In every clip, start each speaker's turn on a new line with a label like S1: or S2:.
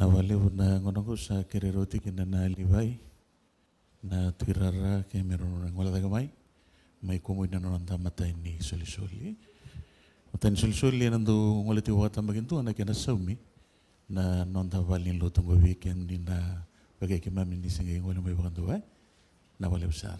S1: Na walevu na ngonongo sa kereroti kina na livai na tuirara ke meron orang wala tagamai mai komo ina non tamata ini soli-soli. Matan soli-soli nandu ngole tu wata magintu anak kena saumi na non tavalin lo tunggu weekend ni na bagai kemam ni singai ngole mai bagantu na wale besar.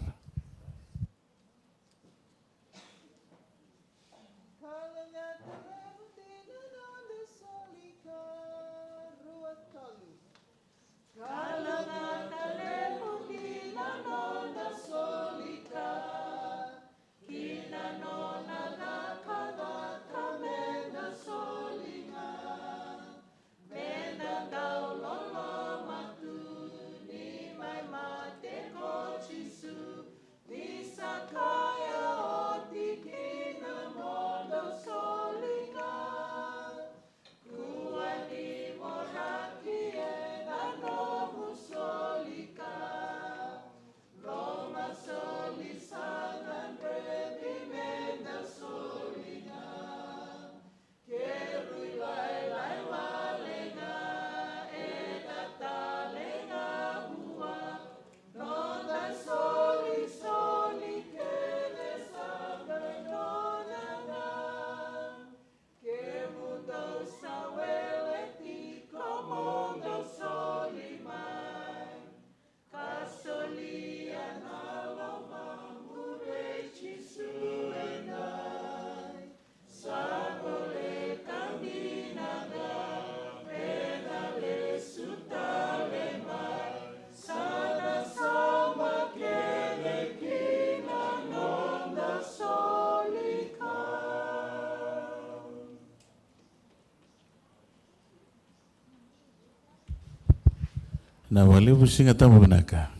S1: Na wale businga tamu benaka.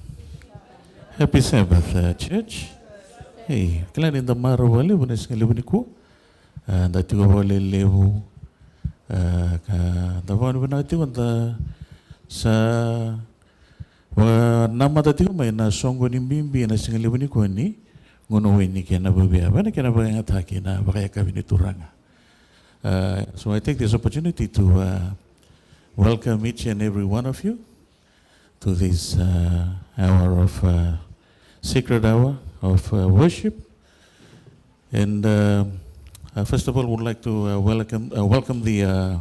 S1: Happy Sabbath, church. Hey, kalian yang tamar wale bukan sekali buniku. Dati ko wale lewu. Tapan benati ko sa nama dati ko may na songgo ni bimbi na sekali buniku ni ngono ni kena bubia. Bana kena bagay atake na bagay kabini turanga. So I take this opportunity to welcome each and every one of you to this hour of sacred hour of worship, and first of all, would like to welcome the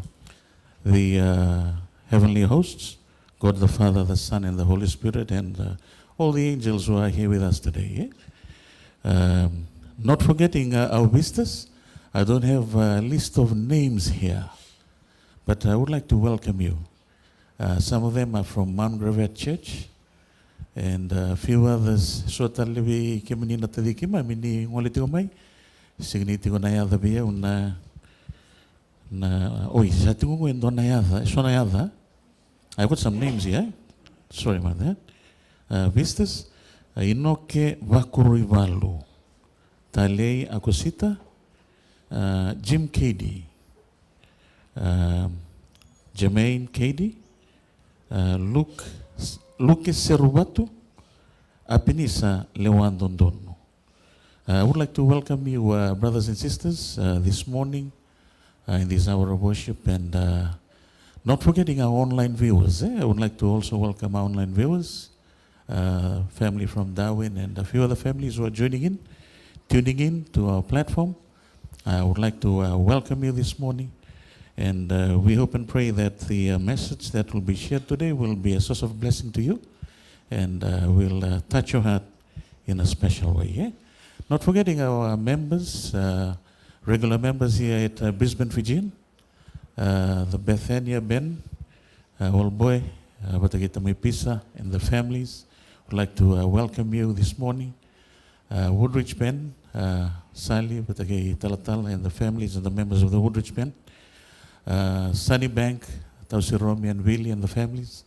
S1: heavenly hosts, God the Father, the Son, and the Holy Spirit, and all the angels who are here with us today. Not forgetting our visitors. I don't have a list of names here, but I would like to welcome you. Some of them are from Mount Gravet Church, and a few others. So talibi kemini na tadiki ma mini ngoliti ko mai. Signiti ko na yada biya una na oi sa tingo ko endo na yada. So na yada. I got some names here. Sorry about that. Vistas Inoke Vakurivalo, Talei Akosita, Jim Cady, Jermaine Cady, Lucas Serubatu, Apinisa Lewandondono. I would like to welcome you, brothers and sisters, this morning in this hour of worship, and not forgetting our online viewers. I would like to also welcome our online viewers, family from Darwin, and a few other families who are tuning in to our platform. I would like to welcome you this morning. And we hope and pray that the message that will be shared today will be a source of blessing to you and will touch your heart in a special way. Yeah? Not forgetting our members, regular members here at Brisbane, Fijian, the Bethania Ben, old boy, Batagita Pisa, and the families. Would like to welcome you this morning. Woodridge Ben, Sally, Batagay Talatal, and the families and the members of the Woodridge Ben. Sunny Bank, Tausi Romy and Willie and the families.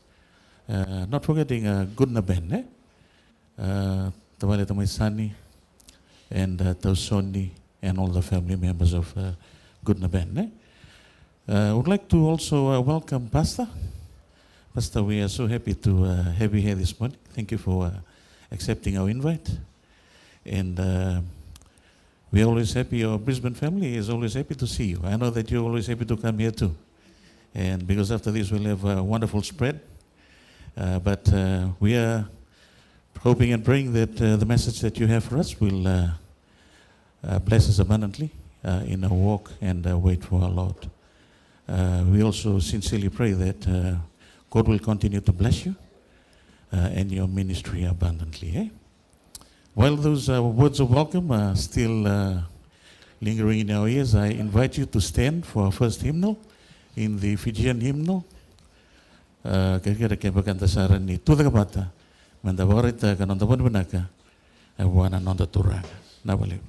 S1: Not forgetting Goodna Ben, Tawale Tamay Sunny and Tausoni and all the family members of Goodna Ben. I would like to also welcome Pastor. Pastor, we are so happy to have you here this morning. Thank you for accepting our invite. And we're always happy, your Brisbane family is always happy to see you. I know that you're always happy to come here too. And because after this we'll have a wonderful spread. But we are hoping and praying that the message that you have for us will bless us abundantly in our walk and wait for our Lord. We also sincerely pray that God will continue to bless you and your ministry abundantly. Eh? While those words of welcome are still lingering in our ears, I invite you to stand for our first hymnal in the Fijian hymnal. Kira kaya bakantasaran ni tuda kabata, mandawarita kanonda banaka, wana nonda turanga. Nawali.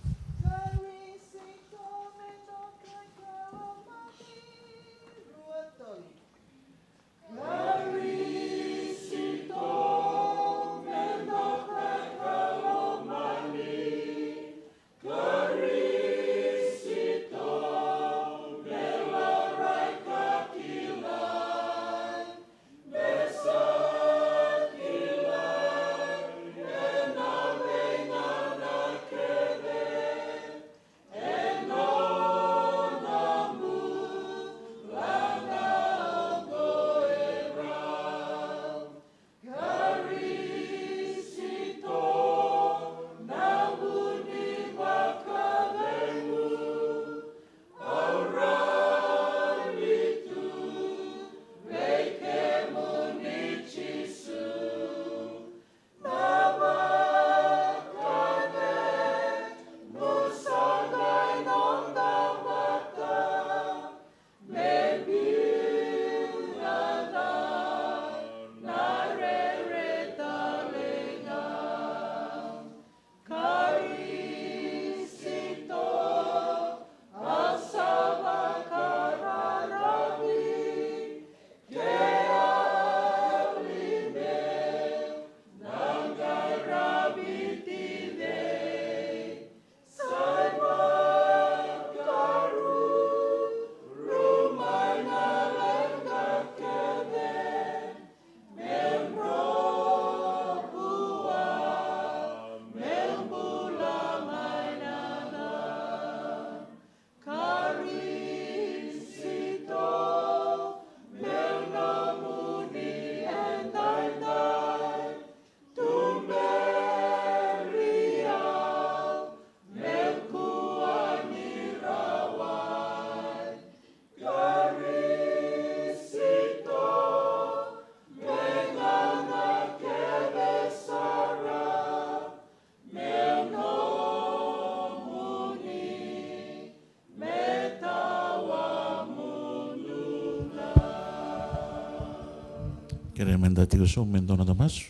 S1: Kira mendati usum mendono damas.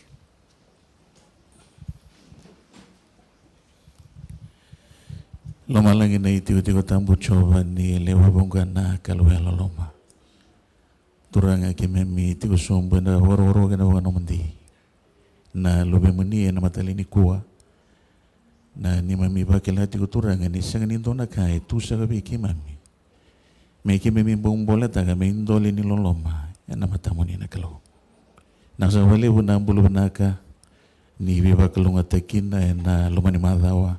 S1: Loma lagi na iti-iti tambu coba ni lewa bongkana kalwela loma. Turanga kimemi iti usum benda waro-waro kana wano mandi. Na lobe muni na matali ni kuwa. Na ni mami bakila iti turanga ni sangan indona kai tu sagabi kimami. Me kimemi bombola taga me indoli ni loloma. Yana matamuni na kalau. Nasa wale buna bulu bunaka ni biba kalunga tekina na lumani madawa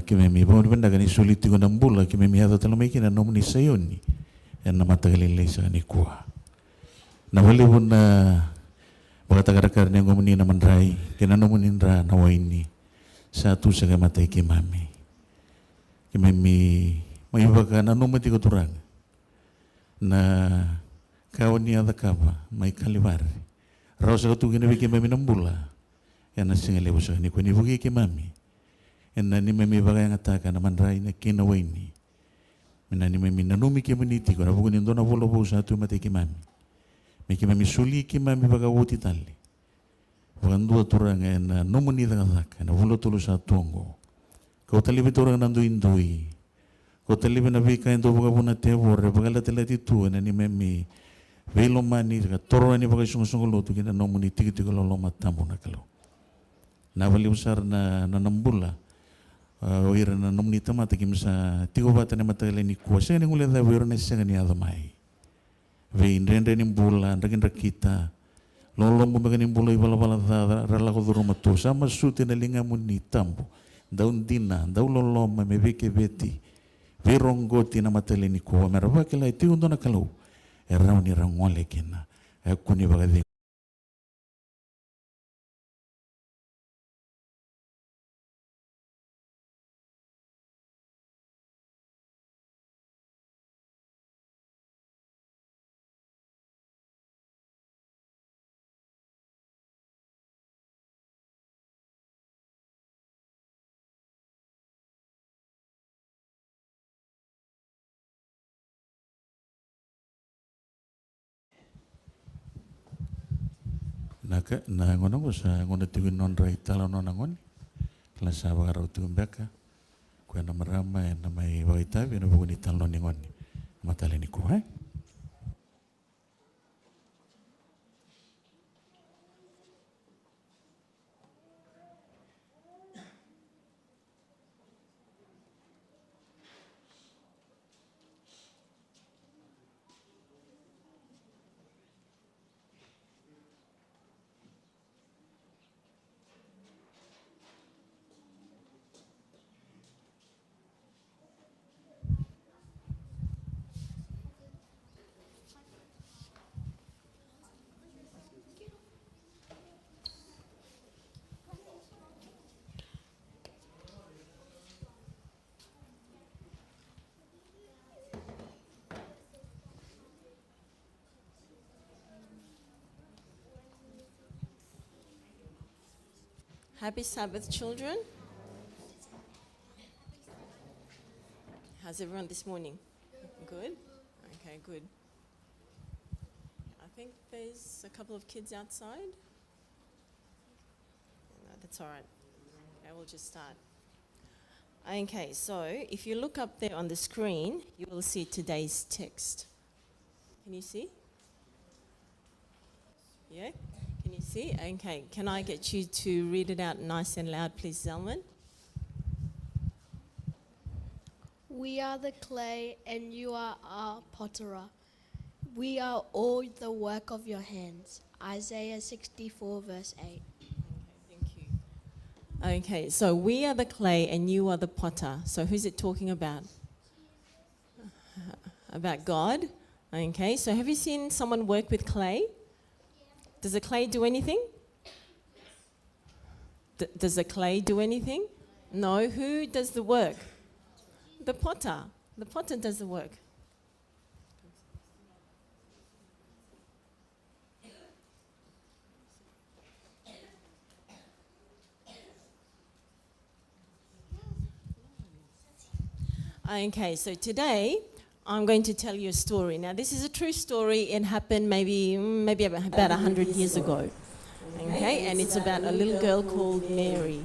S1: kimemi bon benda kani suliti ko nambula kimemi hada talome kina nomni sayoni na matagalile sa ni kuwa na wale buna bakatagar ni ngomni na mandrai kina nomni ndra na waini satu saga matai kimami may baga na nomati ko turang na kawan ni ada kaba may kalibar raw sa tu ginabi kay mami nambula yan na singale sa ni ko ni bugi kay mami yan na ni mami bagay ang ataka naman ray na kinaway ni na ni mami nanumi kay maniti ko na bugo nindo na bulo po sa tu mati kay mami may kay mami suli kay mami baga wuti tali wando turang na numuni da ataka na bulo tulo sa tuongo ko talibi turang nandu indui ko talibi na bika indo buga buna tebor bagala telati tu na ni mami velo mani toro ni bagai sungu-sungu lotu kina nomuni tiki-tiki lolo matambu na kalau. Na wali usar na nambula oira na nomuni tamata kimsa tigo bata na matagale ni kuasa ni ngule da oira na sanga ni adamai. Ve indrende ni mbula ndakin rakita lolo mo baga ni mbula ibala-bala da rala ko duro matu sama suti na linga mo ni tambu. Daun dina, daun lolo me beke beti. Ve ronggoti na matagale ni kuwa meraba kila iti undo na kalau. rauni rangole kina kuni bagadi na ngono ko sa ngono tuwin non right talo non ngon la sa bagaro tumbeka ko na marama na mai baita vi no buguni talo ni ngon matale ni ko
S2: Happy Sabbath, children. How's everyone this morning? Good? Okay, good. I think there's a couple of kids outside. No, that's all right. Okay, we'll just start. Okay, so if you look up there on the screen, you will see today's text. Can you see? Yeah? Can you see? Okay, can I get you to read it out nice and loud, please, Zelman?
S3: We are the clay and you are our potterer. We are all the work of your hands. Isaiah 64 verse 8.
S2: Okay, thank you. Okay, so we are the clay and you are the potter. So who's it talking about? About God. Okay, so have you seen someone work with clay? Does the clay do anything? Does the clay do anything? No. Who does the work? The potter. The potter does the work. Okay, so today I'm going to tell you a story. Now, this is a true story. It happened maybe about 100 years ago. Okay, and it's about a little girl called Mary.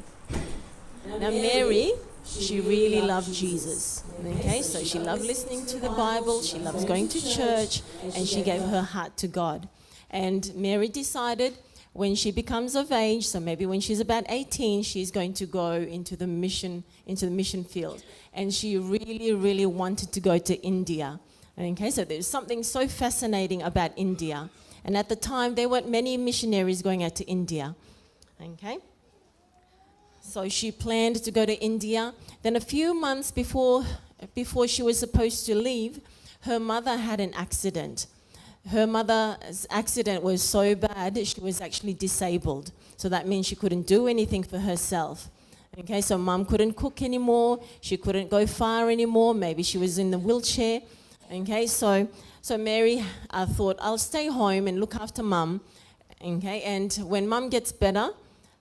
S2: Now, Mary, she really loved Jesus. Okay, so she loved listening to the Bible, she loves going to church, and she gave her heart to God. And Mary decided when she becomes of age, so maybe when she's about 18, she's going to go into the mission field. And she really, really wanted to go to India. Okay, so there's something so fascinating about India. And at the time, there weren't many missionaries going out to India. Okay? So she planned to go to India. Then a few months before she was supposed to leave, her mother had an accident. Her mother's accident was so bad, she was actually disabled. So that means she couldn't do anything for herself. Okay, so mom couldn't cook anymore. She couldn't go far anymore. Maybe she was in the wheelchair. Okay, so Mary thought, I'll stay home and look after mum. Okay, and when mum gets better,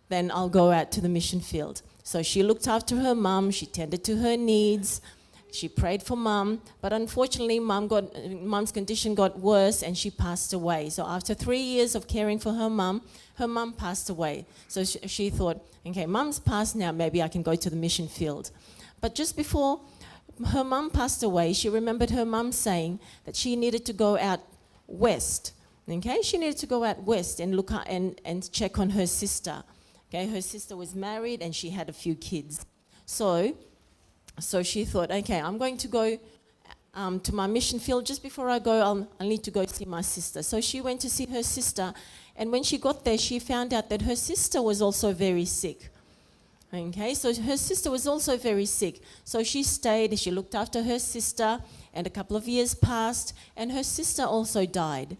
S2: then I'll go out to the mission field. So she looked after her mum. She tended to her needs. She prayed for mum, but unfortunately, mum's condition got worse and she passed away. So after 3 years of caring for her mum passed away. So she thought, okay, mum's passed now, maybe I can go to the mission field. But just before her mum passed away, she remembered her mum saying that she needed to go out west. Okay, she needed to go out west and look and check on her sister. Okay, her sister was married and she had a few kids. So she thought, okay, I'm going to go to my mission field. Just before I go, I'll need to go see my sister. So she went to see her sister. And when she got there, she found out that her sister was also very sick. Okay, so her sister was also very sick. So she stayed, she looked after her sister, and a couple of years passed, and her sister also died.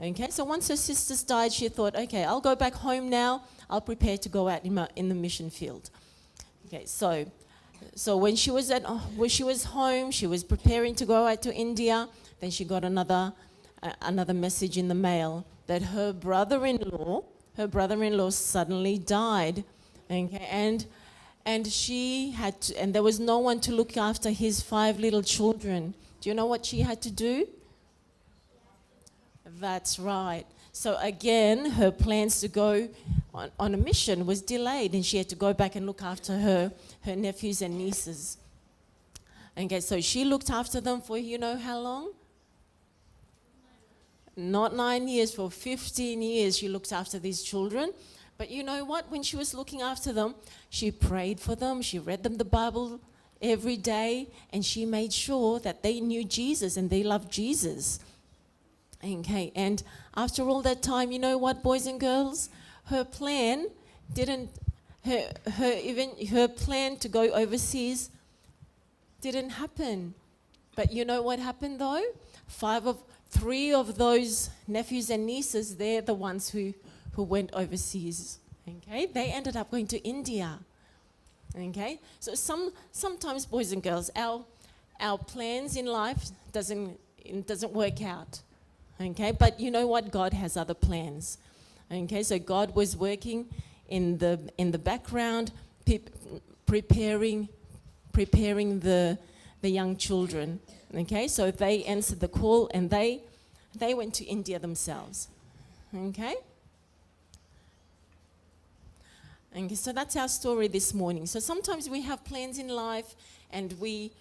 S2: Okay, so once her sisters died, she thought, okay, I'll go back home now. I'll prepare to go out in the mission field. Okay, so when she was home, she was preparing to go out to India. Then she got another message in the mail that her brother-in-law suddenly died. Okay, and she had to, and there was no one to look after his 5 little children. Do you know what she had to do? That's right. So again, her plans to go on a mission was delayed, and she had to go back and look after her nephews and nieces. Okay, so she looked after them for you know how long? Not 9 years, for 15 years she looked after these children. But you know what? When she was looking after them, she prayed for them, she read them the Bible every day, and she made sure that they knew Jesus and they loved Jesus. Okay, and after all that time, you know what, boys and girls? Her plan her plan to go overseas didn't happen. But you know what happened though? 3 of those nephews and nieces, they're the ones who went overseas. Okay, they ended up going to India. Okay, so sometimes, boys and girls, our plans in life doesn't work out. Okay, but you know what? God has other plans. Okay, so God was working in the background, preparing the young children. Okay, so they answered the call and they went to India themselves. Okay. Okay, so that's our story this morning. So sometimes we have plans in life, and we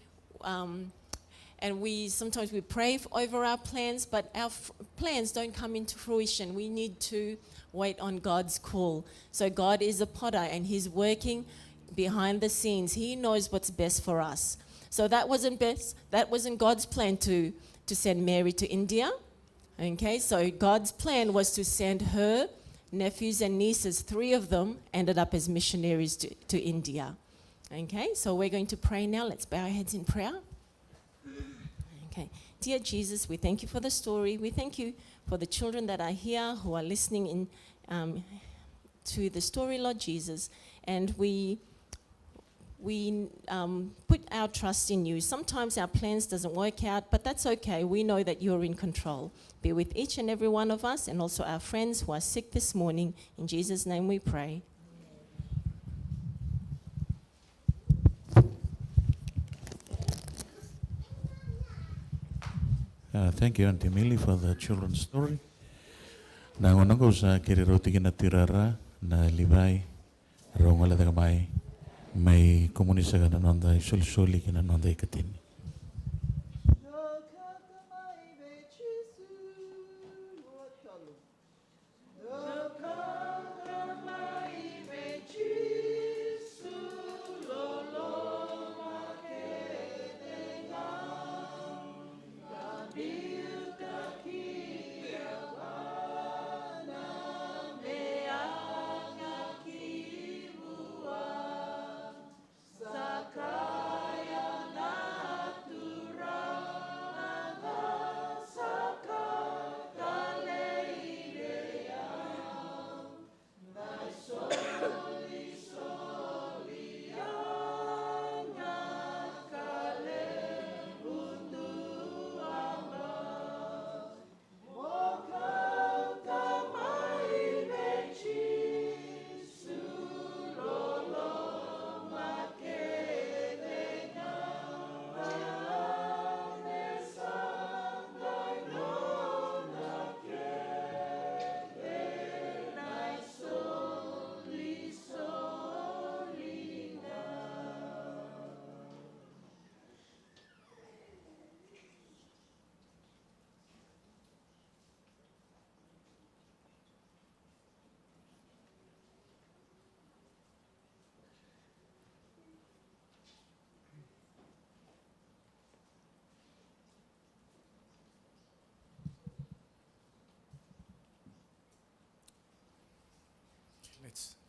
S2: sometimes we pray over our plans, but our plans don't come into fruition. We need to wait on God's call. So God is a potter, and He's working behind the scenes. He knows what's best for us. So that wasn't God's plan to send Mary to India. Okay, so God's plan was to send her nephews and nieces. 3 of them ended up as missionaries to India. Okay, so we're going to pray now. Let's bow our heads in prayer. Okay, dear Jesus, we thank you for the story. We thank you for the children that are here who are listening in to the story, Lord Jesus. And we put our trust in you. Sometimes our plans doesn't work out, but that's okay. We know that you're in control. Be with each and every one of us, and also our friends who are sick this morning. In Jesus' name we pray.
S1: Thank you, Auntie Millie, for the children's story. Na ngonongo sa kiriroti kinatirara na livai ronga la mai may komunisa ka nanonda isul-suli kinanonda ikatini.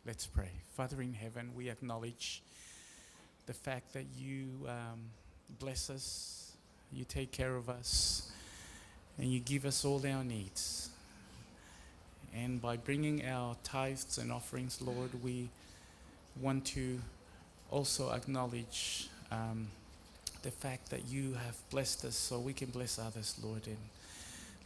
S4: Let's pray. Father in heaven, we acknowledge the fact that you bless us, you take care of us, and you give us all our needs. And by bringing our tithes and offerings, Lord, we want to also acknowledge the fact that you have blessed us so we can bless others, Lord. And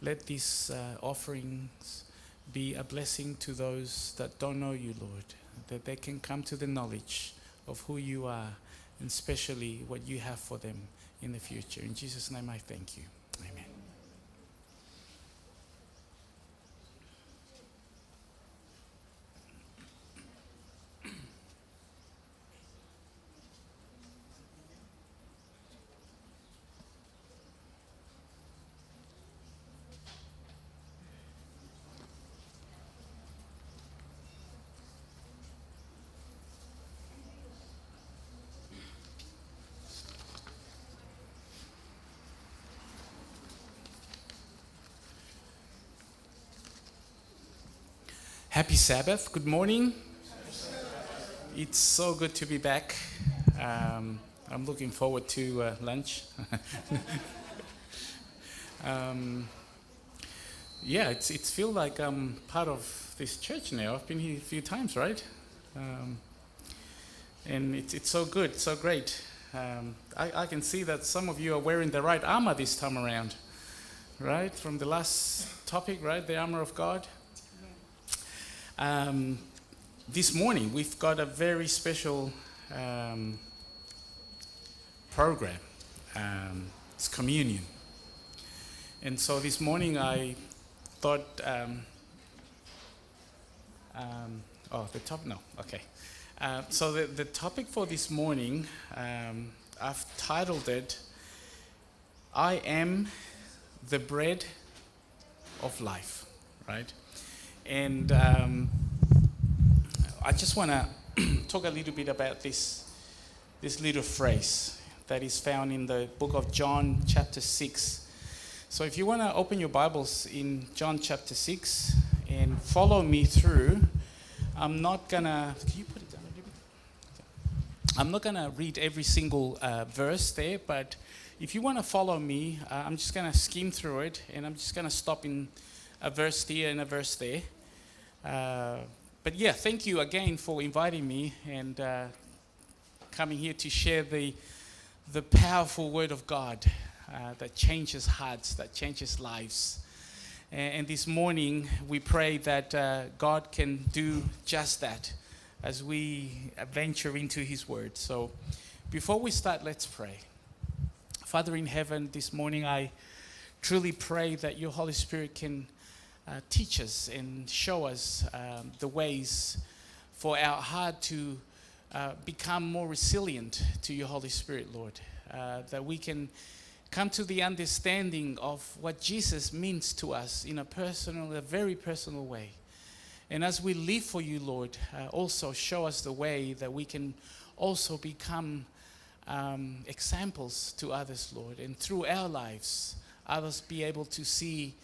S4: let these offerings be a blessing to those that don't know you, Lord, that they can come to the knowledge of who you are and especially what you have for them in the future. In Jesus' name I thank you. Amen. Happy Sabbath. Good morning. It's so good to be back. I'm looking forward to lunch. Yeah, it's feel like I'm part of this church now. I've been here a few times, right? And it's so good, so great. I can see that some of you are wearing the right armor this time around, right? From the last topic, right? The armor of God. This morning we've got a very special program. It's communion. And so this morning I thought, the top, no, okay. So the topic for this morning, I've titled it, I am the bread of life, right? And I just want to talk a little bit about this little phrase that is found in the book of John chapter 6. So if you want to open your Bibles in John chapter 6 and follow me through, I'm not going to... Can you put it down a little bit? I'm not going to read every single verse there, but if you want to follow me, I'm just going to skim through it, and I'm just going to stop in a verse here and a verse there. But yeah, thank you again for inviting me and coming here to share the powerful word of God that changes hearts, that changes lives. And this morning we pray that God can do just that as we venture into his word. So before we start, let's pray. Father in heaven, this morning I truly pray that your Holy Spirit can teach us and show us the ways for our heart to become more resilient to your Holy Spirit, Lord. That we can come to the understanding of what Jesus means to us in a very personal way. And as we live for you, Lord, also show us the way that we can also become examples to others, Lord. And through our lives, others be able to see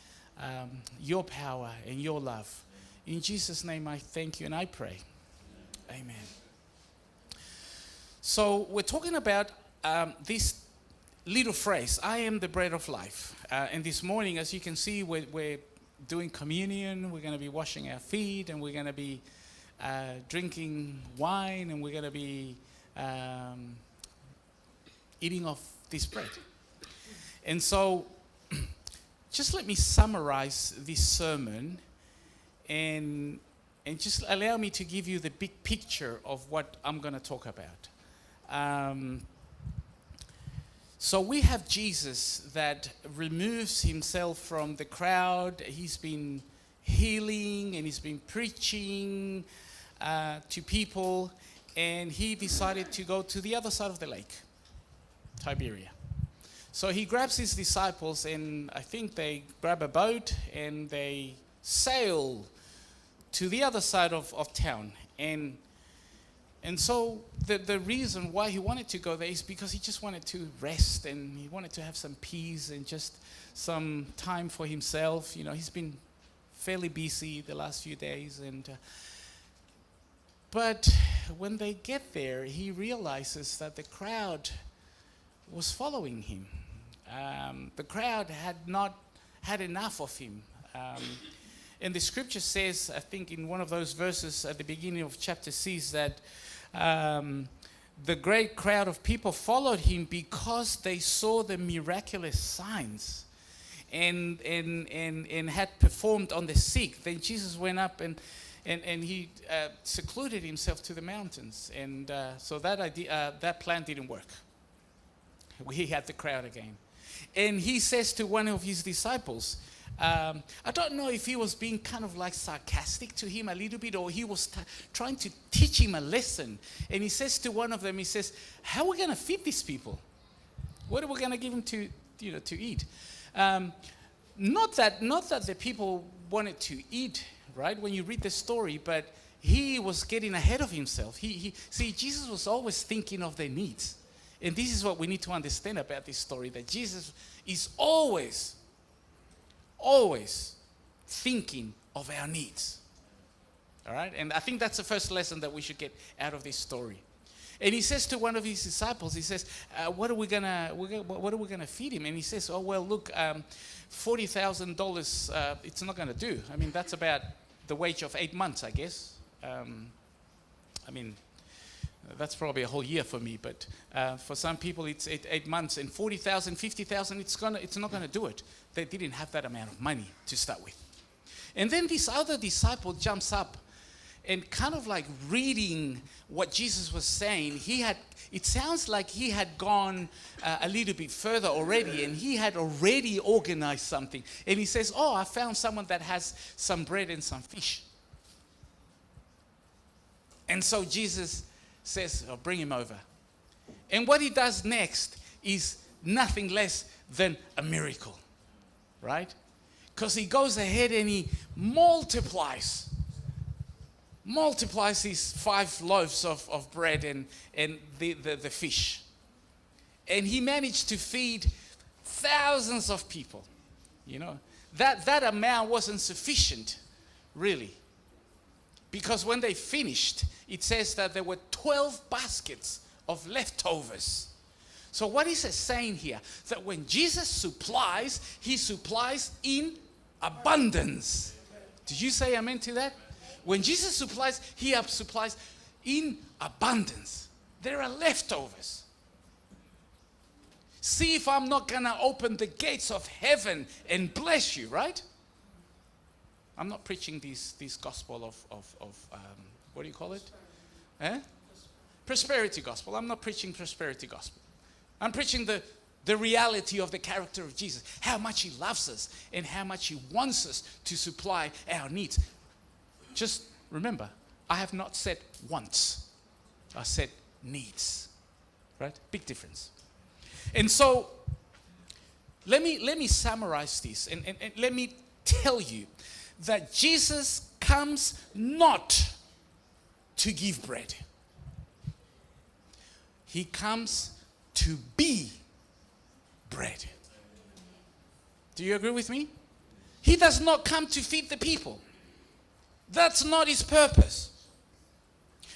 S4: your power and your love. In Jesus' name I thank you and I pray. Amen. So we're talking about this little phrase, I am the bread of life. And this morning, as you can see, we're doing communion, we're going to be washing our feet, and we're going to be drinking wine, and we're going to be eating of this bread. And so just let me summarize this sermon and just allow me to give you the big picture of what I'm going to talk about. So we have Jesus that removes himself from the crowd. He's been healing and he's been preaching to people, and he decided to go to the other side of the lake, Tiberia. So he grabs his disciples, and I think they grab a boat and they sail to the other side of town. And so the reason why he wanted to go there is because he just wanted to rest, and he wanted to have some peace and just some time for himself. You know, he's been fairly busy the last few days. But when they get there, he realizes that the crowd was following him. The crowd had not had enough of him. And the scripture says, I think in one of those verses at the beginning of chapter 6, that the great crowd of people followed him because they saw the miraculous signs and had performed on the sick. Then Jesus went up and he secluded himself to the mountains. And so that plan didn't work. He had the crowd again. And he says to one of his disciples, I don't know if he was being kind of like sarcastic to him a little bit, or he was trying to teach him a lesson. And he says to one of them, he says, how are we going to feed these people? What are we going to give them to eat? Not that the people wanted to eat, right, when you read the story, but he was getting ahead of himself. See, Jesus was always thinking of their needs. And this is what we need to understand about this story, that Jesus is always thinking of our needs. All right? And I think that's the first lesson that we should get out of this story. And he says to one of his disciples, he says, what are we gonna feed him? And he says, oh, well, look, $40,000, it's not going to do. I mean, that's about the wage of 8 months, I guess. That's probably a whole year for me, but for some people it's 8 months, and 40,000, 50,000, it's not going to do it. They didn't have that amount of money to start with. And then this other disciple jumps up and kind of like reading what Jesus was saying. It sounds like he had gone a little bit further already, and he had already organized something. And he says, oh, I found someone that has some bread and some fish. And so Jesus says, oh, bring him over. And what he does next is nothing less than a miracle, right? Because he goes ahead and he multiplies these 5 loaves of bread and the fish. And he managed to feed thousands of people. You know, that amount wasn't sufficient, really. Because when they finished, it says that there were 12 baskets of leftovers. So what is it saying here? That when Jesus supplies, he supplies in abundance. Did you say amen to that? When Jesus supplies, he supplies in abundance. There are leftovers. See if I'm not going to open the gates of heaven and bless you, right? I'm not preaching this gospel of what do you call it? Prosperity gospel. I'm not preaching prosperity gospel. I'm preaching the reality of the character of Jesus. How much he loves us and how much he wants us to supply our needs. Just remember, I have not said wants. I said needs. Right? Big difference. And so let me summarize this and let me tell you that Jesus comes not to give bread. He comes to be bread. Do you agree with me? He does not come to feed the people. That's not his purpose.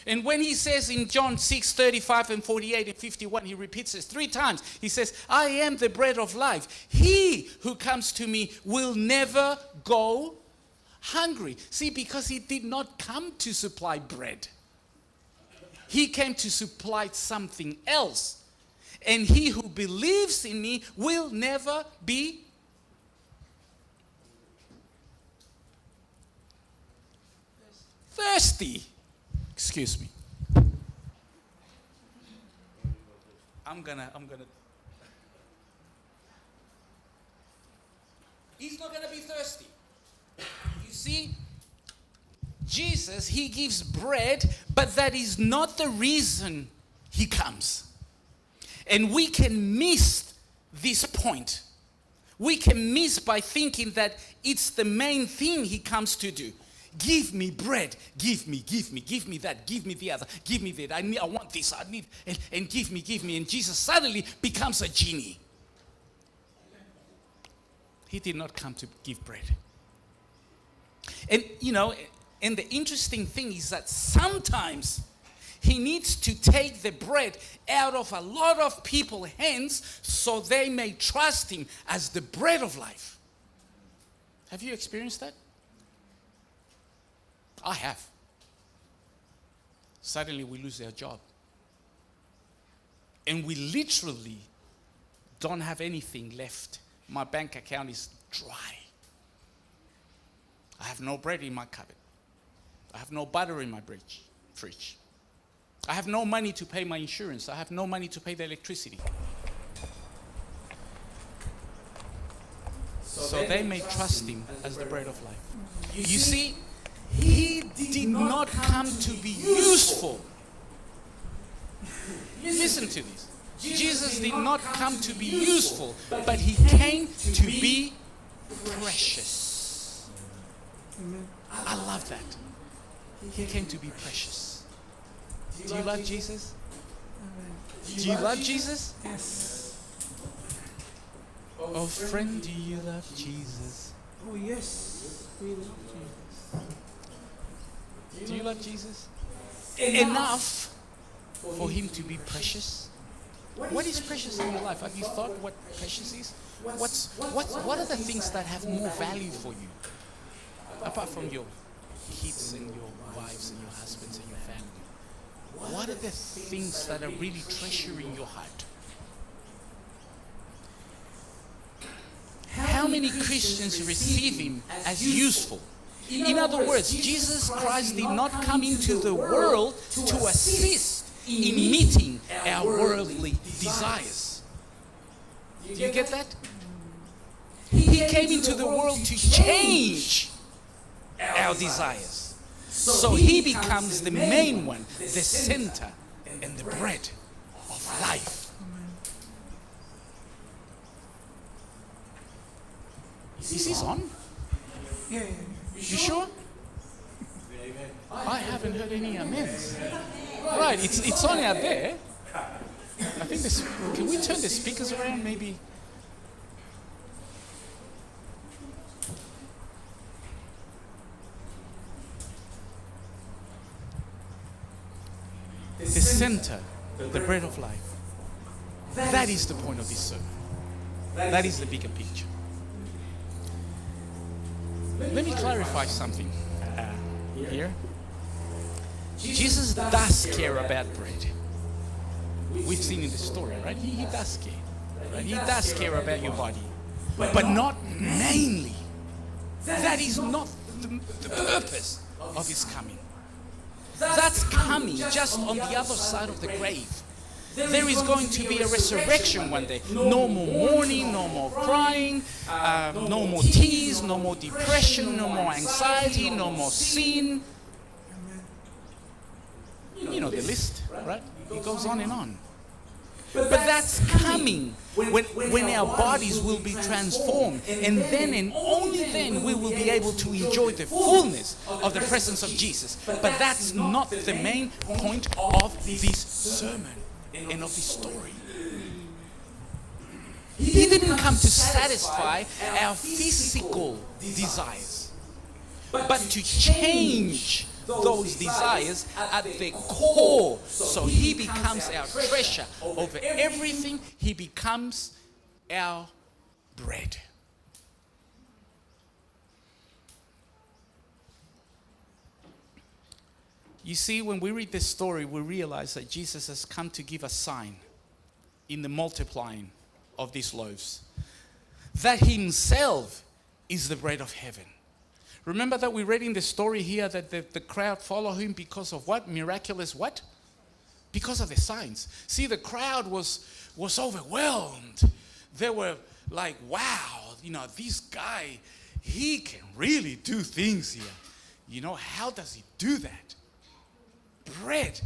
S4: And when he says in John 6:35 and 48 and 51, he repeats this 3 times. He says, I am the bread of life. He who comes to me will never go hungry. See, because he did not come to supply bread. He came to supply something else. And he who believes in me will never be thirsty. Excuse me. I'm gonna. He's not gonna be thirsty. You see, Jesus, he gives bread, but that is not the reason he comes. And we can miss this point. We can miss by thinking that it's the main thing he comes to do. Give me bread, give me that, give me the other, give me that. I want this, I need, and give me. And Jesus suddenly becomes a genie. He did not come to give bread. And, And the interesting thing is that sometimes he needs to take the bread out of a lot of people's hands so they may trust him as the bread of life. Have you experienced that? I have. Suddenly we lose our job. And we literally don't have anything left. My bank account is dry. I have no bread in my cupboard. I have no butter in my fridge. I have no money to pay my insurance. I have no money to pay the electricity. So they may trust him as the bread of life. You see, he did not come to be useful. Listen to this. Jesus did not come to be useful, but he came to be precious. I love that. He came to be precious. Do you love Jesus? Do you love Jesus?
S5: Yes.
S4: Oh, friend, do you love Jesus?
S5: Oh, yes. We love Jesus.
S4: Do you love Jesus? Enough for him to be precious? What is precious in your life? Have you thought what precious is? What are the things that have more value for you? Apart from your kids and your wives and your husbands and your family. What are the things that are really treasuring your heart? How many Christians receive him as useful? In other words, Jesus Christ did not come into the world to assist in meeting our worldly desires. Do you get that? He came into the world to change our desires. So he becomes the main one, the center and the bread of life. Is this on?
S5: Yeah.
S4: You sure? I haven't heard any amens. Right, it's on out there. I think this. Can we turn the speakers around, maybe? The center, the bread of life. That is the point of this sermon. That is the bigger picture. Let me clarify something here. Jesus does care about bread. We've seen in the story, right? He does care. Right? He does care about your body. But not mainly. That is not the purpose of his coming. That's coming just on the other side of the grave. There is going to be a resurrection one day. No more mourning, no more crying, no more tears, no more depression, no more anxiety, no more sin. You know the list, right? It goes on and on. But that's coming when our bodies will be transformed. And then and only then we will be able to enjoy the fullness of the presence of Jesus. But that's not the main point of this sermon and of this story. He didn't come to satisfy our physical desires, but to change those desires at the core. So he becomes our treasure over everything. He becomes our bread. You see, when we read this story, we realize that Jesus has come to give a sign in the multiplying of these loaves. That himself is the bread of heaven. Remember that we read in the story here that the crowd followed him because of what? Miraculous what? Because of the signs. See, the crowd was overwhelmed. They were like, wow, this guy, he can really do things here. How does he do that? Bread.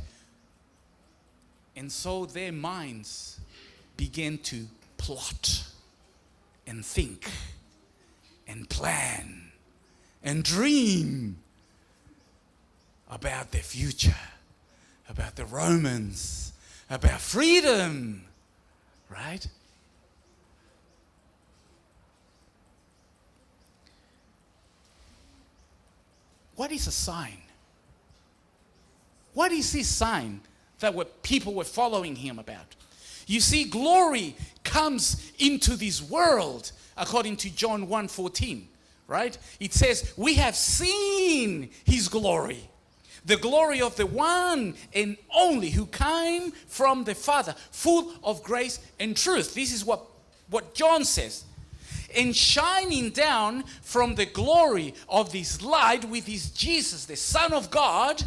S4: And so their minds began to plot and think and plan and dream about the future, about the Romans, about freedom, right? what is a sign? What is this sign that people were following him about? You see, glory comes into this world, according to John 1:14, right? It says, we have seen his glory, the glory of the one and only who came from the Father, full of grace and truth. This is what John says. And shining down from the glory of this light, with is Jesus, the Son of God,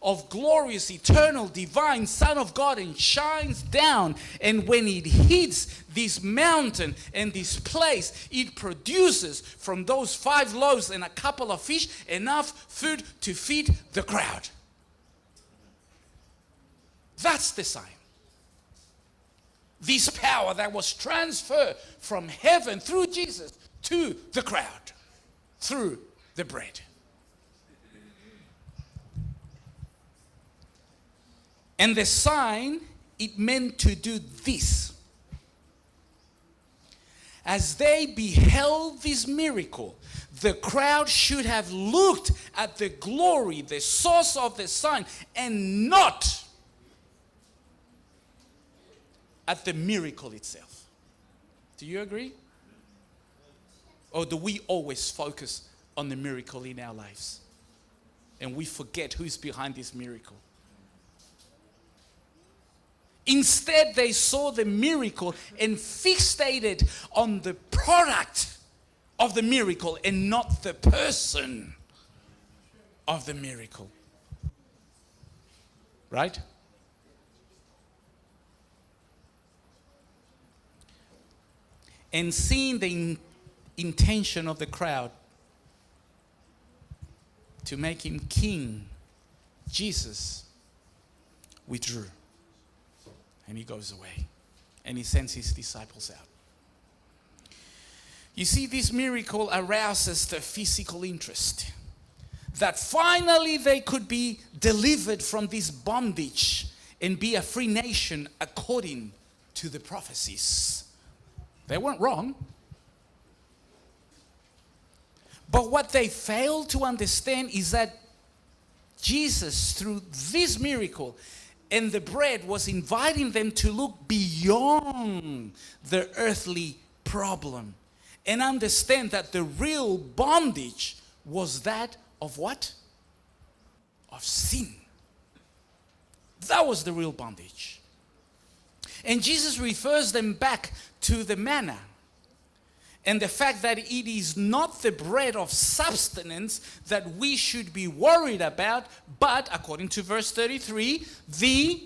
S4: of glorious, eternal, divine Son of God, and shines down. And when it hits this mountain and this place, it produces from those 5 loaves and a couple of fish enough food to feed the crowd. That's the sign. This power that was transferred from heaven through Jesus to the crowd through the bread. And the sign, it meant to do this. As they beheld this miracle, the crowd should have looked at the glory, the source of the sign, and not at the miracle itself. Do you agree? Or do we always focus on the miracle in our lives and we forget who's behind this miracle? Instead, they saw the miracle and fixated on the product of the miracle and not the person of the miracle. Right? And seeing the intention of the crowd to make him king, Jesus withdrew. And he goes away. And he sends his disciples out. You see, this miracle arouses the physical interest. That finally they could be delivered from this bondage and be a free nation according to the prophecies. They weren't wrong. But what they failed to understand is that Jesus, through this miracle and the bread, was inviting them to look beyond the earthly problem and understand that the real bondage was that of what? Of sin. That was the real bondage. And Jesus refers them back to the manna and the fact that it is not the bread of sustenance that we should be worried about, but according to verse 33, the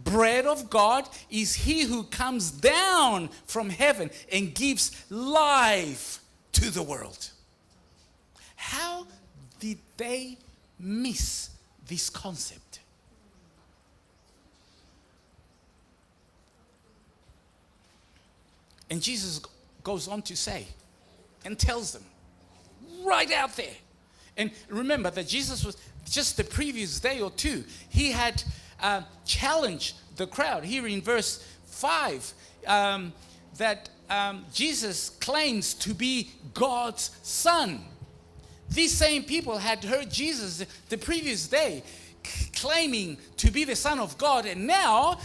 S4: bread of God is he who comes down from heaven and gives life to the world. How did they miss this concept? And Jesus goes on to say and tells them right out there. And remember that Jesus was just the previous day or two, he had challenged the crowd here in verse 5 that Jesus claims to be God's son. These same people had heard Jesus the previous day claiming to be the Son of God, and now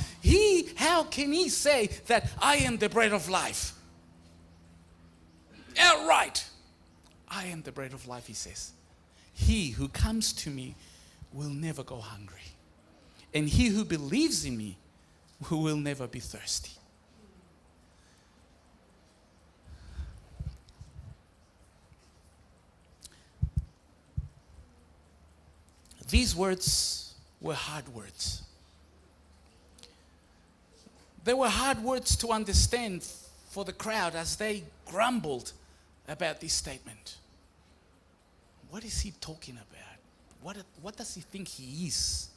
S4: how can he say that I am the bread of life? Outright, I am the bread of life, he says. He who comes to me will never go hungry, and he who believes in me will never be thirsty. These words were hard words. They were hard words to understand for the crowd as they grumbled about this statement. What is he talking about? What does he think he is?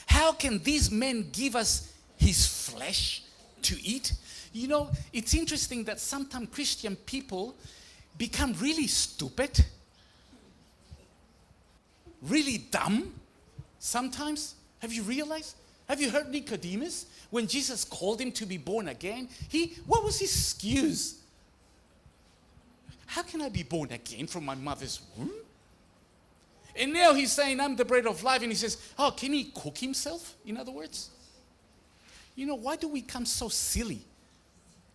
S4: How can these men give us his flesh to eat? You know, it's interesting that sometimes Christian people become really stupid, really dumb sometimes. Have you realized? Have you heard Nicodemus? When Jesus called him to be born again, what was his excuse? How can I be born again from my mother's womb? And now he's saying, I'm the bread of life. And he says, oh, can he cook himself? In other words, you know, why do we become so silly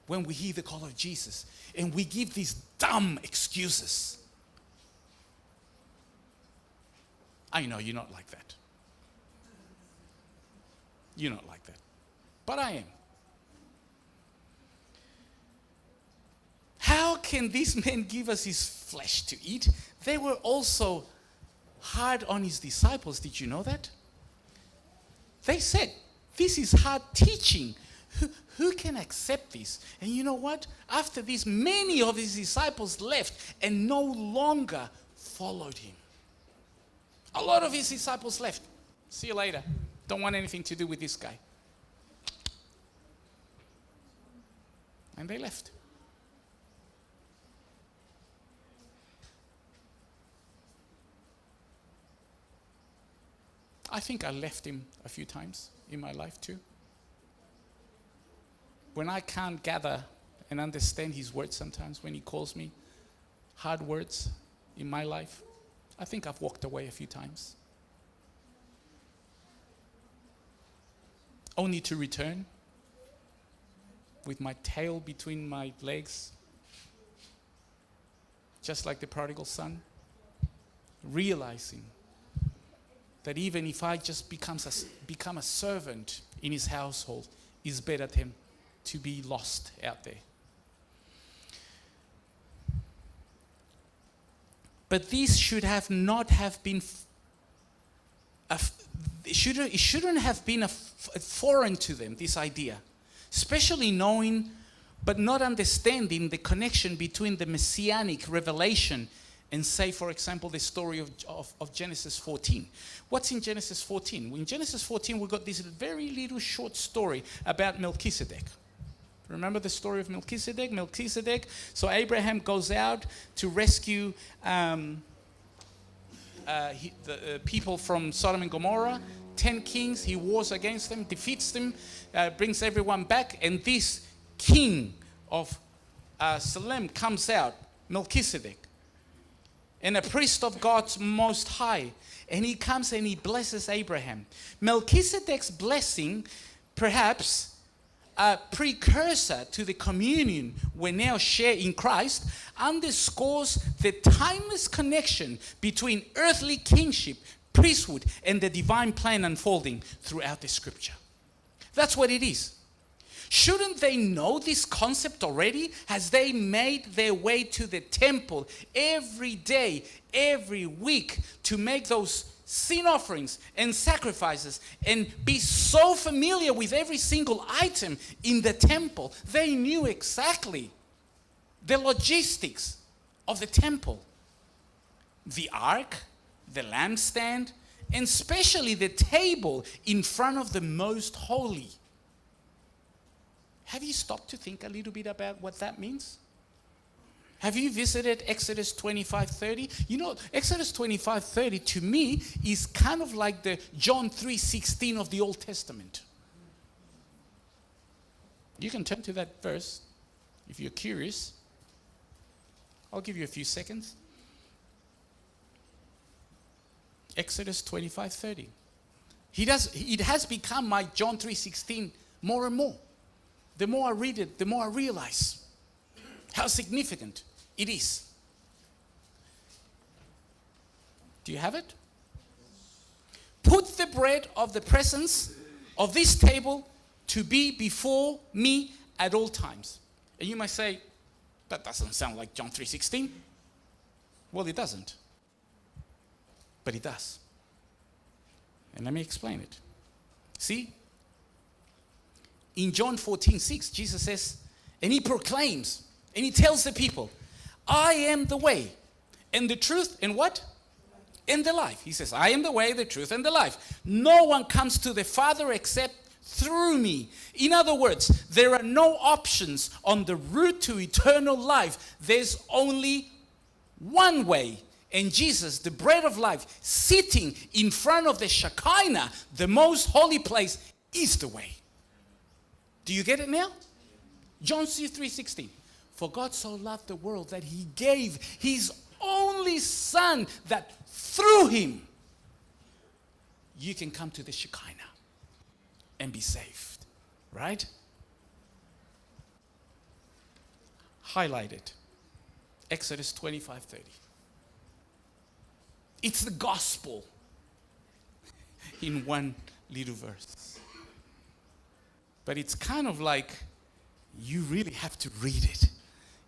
S4: when we hear the call of Jesus and we give these dumb excuses? I know you're not like that. You're not like that. But I am. How can this man give us his flesh to eat? They were also hard on his disciples. Did you know that? They said, this is hard teaching. Who can accept this? And you know what? After this, many of his disciples left and no longer followed him. A lot of his disciples left. See you later. Don't want anything to do with this guy. And they left. I think I left him a few times in my life too. When I can't gather and understand his words sometimes, when he calls me hard words in my life, I think I've walked away a few times. Only to return with my tail between my legs, just like the prodigal son, realizing that even if I just become a servant in his household, it's better than to be lost out there. But this should have not have been, it shouldn't have been foreign to them, this idea. Especially knowing, but not understanding the connection between the messianic revelation and say, for example, the story of Genesis 14. What's in Genesis 14? In Genesis 14, we've got this very little short story about Melchizedek. Remember the story of Melchizedek? Melchizedek, so Abraham goes out to rescue the people from Sodom and Gomorrah. 10 kings, he wars against them, defeats them, brings everyone back, and this king of Salem comes out, Melchizedek, and a priest of God's Most High. And he comes and he blesses Abraham. Melchizedek's blessing, perhaps a precursor to the communion we now share in Christ, underscores the timeless connection between earthly kingship, priesthood, and the divine plan unfolding throughout the scripture. That's what it is. Shouldn't they know this concept already as they made their way to the temple every day, every week to make those sin offerings and sacrifices and be so familiar with every single item in the temple? They knew exactly the logistics of the temple. The ark, the lampstand, and especially the table in front of the most holy. Have you stopped to think a little bit about what that means? Have you visited Exodus 25:30? You know, Exodus 25:30 to me is kind of like the John 3:16 of the Old Testament. You can turn to that verse if you're curious. I'll give you a few seconds. Exodus 25:30. It has become my John 3:16 more and more. The more I read it, the more I realize how significant it is. Do you have it? Put the bread of the presence of this table to be before me at all times. And you might say, that doesn't sound like John 3:16. Well, it doesn't. But it does. And let me explain it. See? In John 14:6, Jesus says, and he proclaims, and he tells the people, I am the way, and the truth, and what? And the life. He says, I am the way, the truth, and the life. No one comes to the Father except through me. In other words, there are no options on the route to eternal life. There's only one way. And Jesus, the bread of life, sitting in front of the Shekinah, the most holy place, is the way. Do you get it now? John 3:16. For God so loved the world that he gave his only only Son that through him you can come to the Shekinah and be saved. Right? Highlight it. Exodus 25:30. It's the gospel in one little verse. But it's kind of like you really have to read it.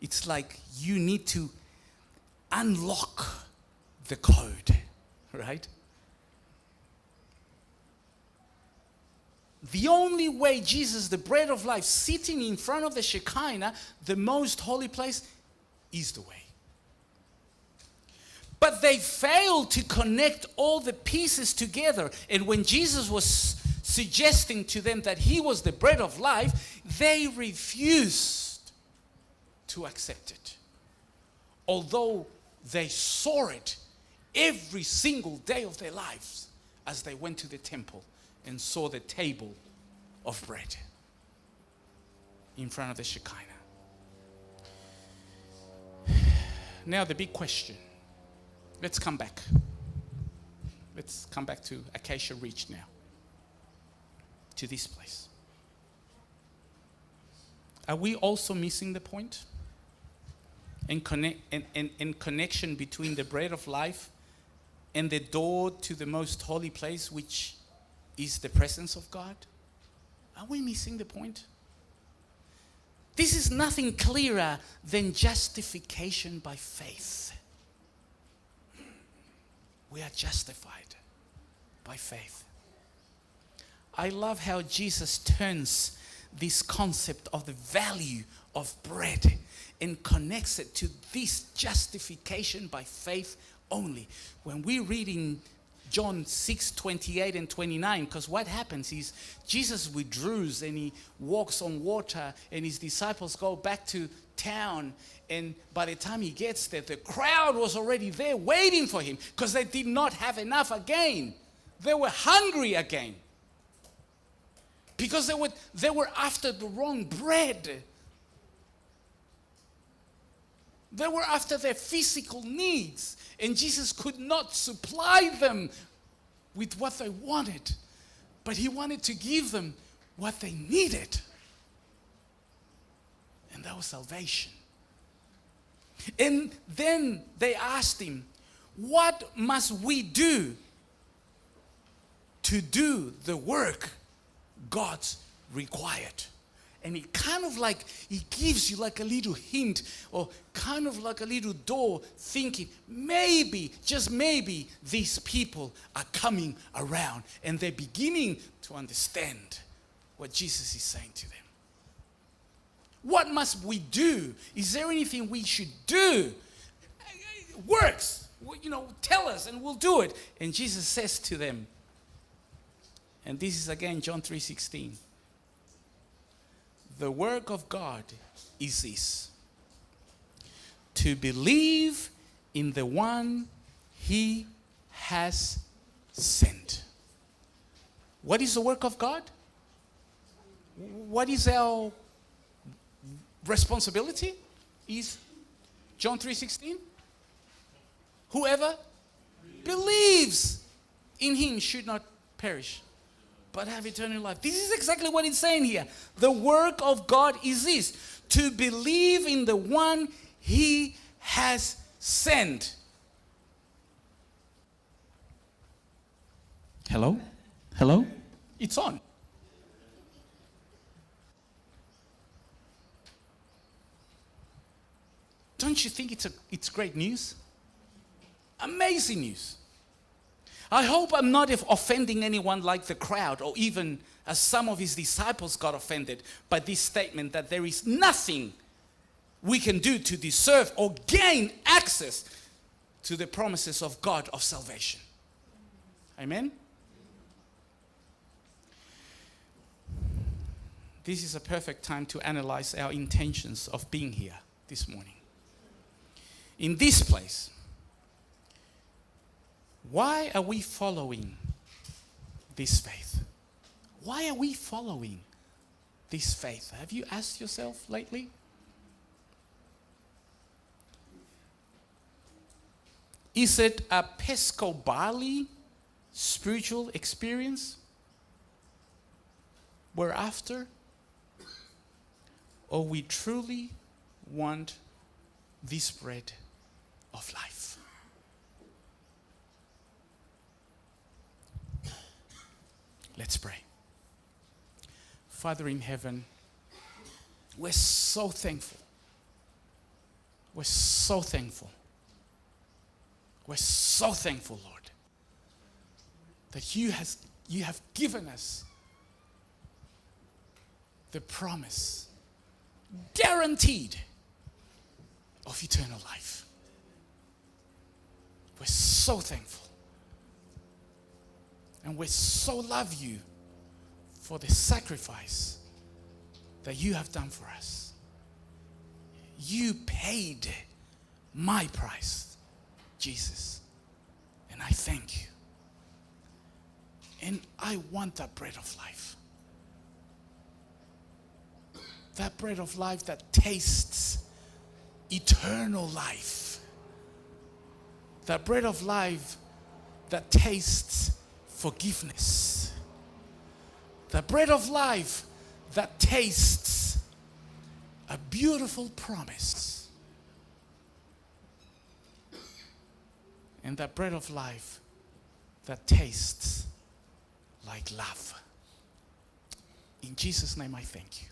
S4: It's like you need to unlock the code, right? The only way Jesus, the bread of life, sitting in front of the Shekinah, the most holy place, is the way. But they failed to connect all the pieces together. And when Jesus was suggesting to them that he was the bread of life, they refused to accept it. Although they saw it every single day of their lives as they went to the temple and saw the table of bread in front of the Shekinah. Now the big question. Let's come back. Let's come back to Acacia Ridge now. To this place. Are we also missing the point? And connection between the bread of life and the door to the most holy place, which is the presence of God? Are we missing the point? This is nothing clearer than justification by faith. We are justified by faith. I love how Jesus turns this concept of the value of bread and connects it to this justification by faith only. When we read in John 6:28 and 29, because what happens is Jesus withdraws and he walks on water and his disciples go back to town, and by the time he gets there, the crowd was already there waiting for him because they did not have enough again. They were hungry again because they were after the wrong bread. They were after their physical needs, and Jesus could not supply them with what they wanted, but he wanted to give them what they needed, and that was salvation. And then they asked him, what must we do to do the work God's required? And he gives you like a little hint, or kind of like a little door, thinking maybe, just maybe, these people are coming around and they're beginning to understand what Jesus is saying to them. What must we do? Is there anything we should do? Works, tell us and we'll do it. And Jesus says to them, and this is again John 3:16. The work of God is this: to believe in the one he has sent. What is the work of God? What is our responsibility? Is John 3:16? Whoever believes in him should not perish, but have eternal life. This is exactly what it's saying here. The work of God is this: to believe in the one he has sent. Hello? Hello? It's on. Don't you think it's great news? Amazing news. I hope I'm not offending anyone like the crowd, or even as some of his disciples got offended by this statement that there is nothing we can do to deserve or gain access to the promises of God of salvation. Amen? This is a perfect time to analyze our intentions of being here this morning. In this place, why are we following this faith? Why are we following this faith? Have you asked yourself lately? Is it a pesco-barley spiritual experience we're after? Or we truly want this bread of life? Let's pray. Father in heaven, we're so thankful. We're so thankful. We're so thankful, Lord, that you have given us the promise, guaranteed, of eternal life. We're so thankful. And we so love you for the sacrifice that you have done for us. You paid my price, Jesus. And I thank you. And I want that bread of life. That bread of life that tastes eternal life. That bread of life that tastes forgiveness. The bread of life that tastes a beautiful promise. And that bread of life that tastes like love. In Jesus' name I thank you.